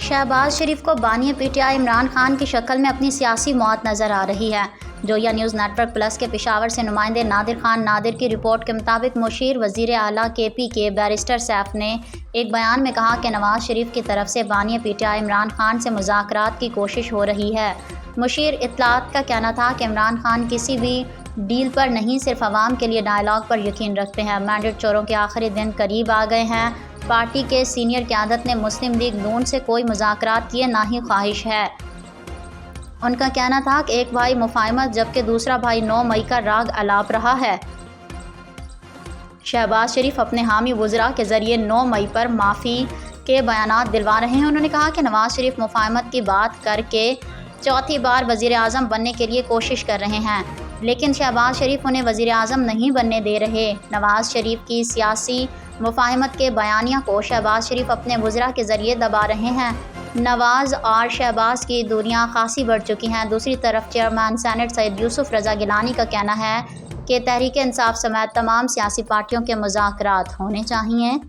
शहबाज शरीफ को बानी पीटीआई इमरान खान की शक्ल में अपनी सियासी मौत नज़र आ रही है। जोया न्यूज़ नेटवर्क प्लस के पेशावर से नुमाइंदे नादिर खान नादिर की रिपोर्ट के मुताबिक मुशीर वज़ीर आला केपी के बैरिस्टर सैफ ने एक बयान में कहा कि नवाज शरीफ की तरफ से बानी पीटीआई इमरान खान से मुज़ाकरात की कोशिश हो रही है। मुशीर इत्तलात का कहना था कि इमरान खान किसी भी डील पर नहीं, सिर्फ आवाम के लिए डायलॉग पर यकीन रखते हैं। मैंडेट चोरों के आखिरी दिन करीब आ गए हैं। पार्टी के सीनियर क़यादत ने मुस्लिम लीग नून से कोई मुज़ाकरात की ना ही ख्वाहिश है। उनका कहना था कि एक भाई मुफाहमत जबकि दूसरा भाई 9 मई का राग अलाप रहा है। शहबाज शरीफ अपने हामी वज़रा के ज़रिए 9 मई पर माफ़ी के बयानात दिलवा रहे हैं। उन्होंने कहा कि नवाज शरीफ मुफाहमत की बात करके चौथी बार वज़ीर आज़म बनने के लिए कोशिश कर रहे हैं, लेकिन शहबाज शरीफ उन्हें वज़ीर आज़म नहीं बनने दे रहे। नवाज शरीफ की सियासी मुफाहमत के बयानिया को शहबाज शरीफ अपने वज़रा के ज़रिए दबा रहे हैं। नवाज और शहबाज की दूरियां खासी बढ़ चुकी हैं। दूसरी तरफ चेयरमैन सेनेट सैयद यूसुफ रज़ा गिलानी का कहना है कि तहरीक इंसाफ समेत तमाम सियासी पार्टियों के मुज़ाकरात होने चाहिए।